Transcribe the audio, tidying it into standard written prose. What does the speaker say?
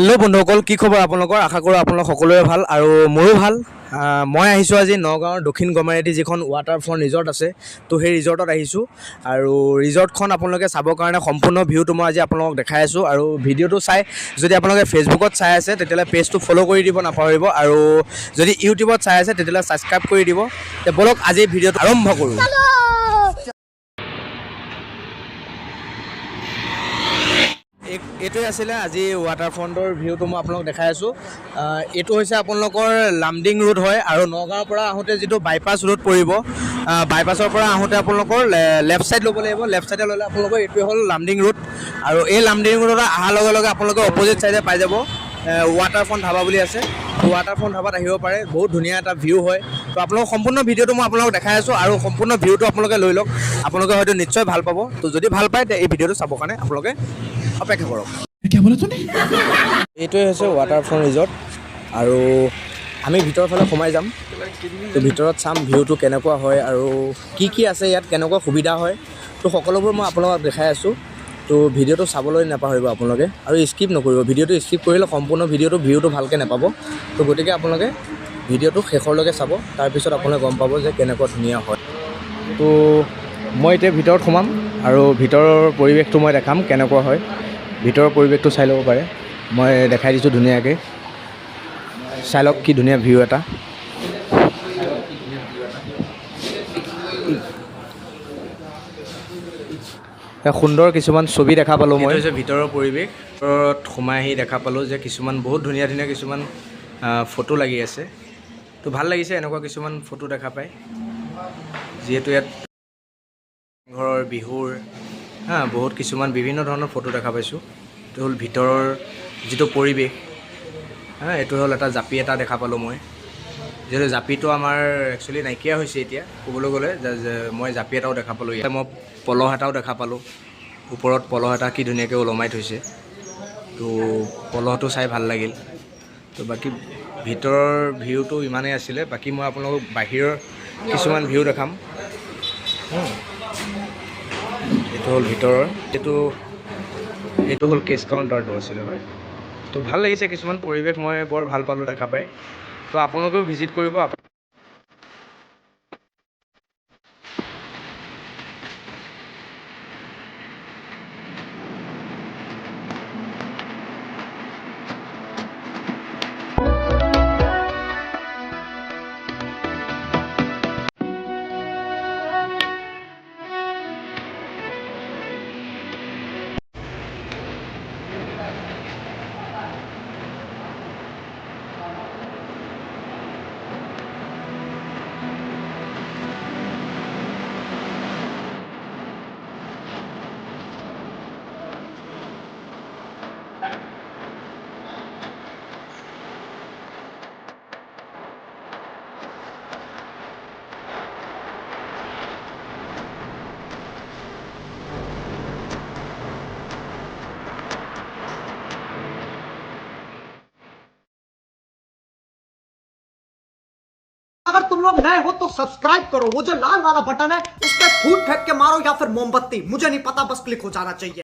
Hello बंधुসকল কি খবৰ আপোনালোকৰ আশা কৰোঁ আপোনালোক সকলোৰে ভাল আৰু মোৰো ভাল মই আহিছোঁ আজি নগাঁৱৰ দক্ষিণ গমাৰিটি যিখন ৱাটাৰফ্ৰণ্ট ৰিজৰ্ট আছে তো সেই ৰিজৰ্টত আহিছোঁ আৰু ৰিজৰ্টখন আপোনালোকে চাবৰ কাৰণে সম্পূৰ্ণ ভিউটো মই আজি আপোনালোকক দেখাই আছোঁ আৰু ভিডিঅ'টো চাই যদি আপোনালোকে ফেচবুকত চাই আছে তেতিয়াহ'লে পেজটো ফ'ল' কৰি দিব নাপাহৰিব আৰু যদি ইউটিউবত চাই আছে তেতিয়াহ'লে ছাবস্ক্ৰাইব কৰি দিব তে বলক আজি ভিডিঅ'টো আৰম্ভ কৰোঁ। এইটোৱে আছিলে আজি ৱাটাৰফ্ৰণ্টৰ ভিউটো মই আপোনালোকক দেখাই আছোঁ। এইটো হৈছে আপোনালোকৰ লামডিং ৰোড হয় আৰু নগাঁৱৰ পৰা আহোঁতে যিটো বাইপাছ ৰোড পৰিব বাইপাছৰ পৰা আহোঁতে আপোনালোকৰ লেফ্ট ছাইড ল'ব লাগিব। লেফ্ট ছাইডে ল'লে আপোনালোকৰ এইটোৱে হ'ল লামডিং ৰোড আৰু এই লামডিং ৰোডত অহাৰ লগে লগে আপোনালোকে অপ'জিট ছাইডে পাই যাব ৱাটাৰফ্ৰণ্ট ধাবা বুলি আছে। ৱাটাৰফ্ৰণ্ট ধাবাত আহিব পাৰে, বহুত ধুনীয়া এটা ভিউ হয়। তো আপোনালোকক সম্পূৰ্ণ ভিডিঅ'টো মই আপোনালোকক দেখাই আছোঁ আৰু সম্পূৰ্ণ ভিউটো আপোনালোকে লৈ লওক, আপোনালোকে হয়তো নিশ্চয় ভাল পাব। তো যদি ভাল পায় তে এই ভিডিঅ'টো চাবৰ কাৰণে আপোনালোকে অপেক্ষা কৰক। এইটোৱে হৈছে ৱাটাৰফ্ৰণ্ট ৰিজৰ্ট আৰু আমি ভিতৰৰ ফালে সোমাই যাম। তো ভিতৰত চাম ভিউটো কেনেকুৱা হয় আৰু কি আছে ইয়াত, কেনেকুৱা সুবিধা হয়, তো সকলোবোৰ মই আপোনালোকক দেখাই আছোঁ। তো ভিডিঅ'টো চাবলৈ নাপাহৰিব আপোনালোকে আৰু স্কিপ নকৰিব। ভিডিঅ'টো স্কিপ কৰিলে সম্পূৰ্ণ ভিউটো ভালকৈ নাপাব। তো গতিকে আপোনালোকে ভিডিঅ'টো শেষৰলৈকে চাব, তাৰপিছত আপোনালোকে গম পাব যে কেনেকুৱা ধুনীয়া হয়। তো মই এতিয়া ভিতৰত সোমাম আৰু ভিতৰৰ পৰিৱেশটো মই দেখাম কেনেকুৱা হয়। ভিতৰৰ পৰিৱেশটো চাই ল'ব পাৰে, মই দেখাই দিছোঁ ধুনীয়াকৈ। চাই লওক কি ধুনীয়া ভিউ এটা। সুন্দৰ কিছুমান ছবি দেখা পালোঁ মই। হৈছে ভিতৰৰ পৰিৱেশ, ভিতৰত সোমাই আহি দেখা পালোঁ যে কিছুমান বহুত ধুনীয়া ধুনীয়া কিছুমান ফটো লাগি আছে। তো ভাল লাগিছে এনেকুৱা কিছুমান ফটো দেখা পায়, যিহেতু ইয়াত ঘৰৰ বিহুৰ বহুত কিছুমান বিভিন্ন ধৰণৰ ফটো দেখা পাইছোঁ। এইটো হ'ল ভিতৰৰ যিটো পৰিৱেশ। এইটো হ'ল এটা জাপি এটা দেখা পালোঁ মই, যিহেতু জাপিটো আমাৰ একচুৱেলি নাইকিয়া হৈছে এতিয়া ক'বলৈ গ'লে। মই জাপি এটাও দেখা পালোঁ ইয়াত। মই পলহ এটাও দেখা পালোঁ, ওপৰত পলহ এটা কি ধুনীয়াকৈ ওলমাই থৈছে। তো পলহটো চাই ভাল লাগিল। তো বাকী ভিতৰৰ ভিউটো ইমানেই আছিলে, বাকী মই আপোনালোকক বাহিৰৰ কিছুমান ভিউ দেখাম। এইটো হ'ল ভিতৰৰ, এইটো হ'ল কেছ কাউণ্টাৰটো আছিলে হয়। তো ভাল লাগিছে কিছুমান পৰিৱেশ, মই বৰ ভাল পালোঁ দেখা পাই। তো আপোনালোকেও ভিজিট কৰিব। अगर तुम लोग नए हो तो सब्सक्राइब करो, वो जो लाल वाला बटन है उस पर फूट फेंक के मारो या फिर मोमबत्ती, मुझे नहीं पता, बस क्लिक हो जाना चाहिए।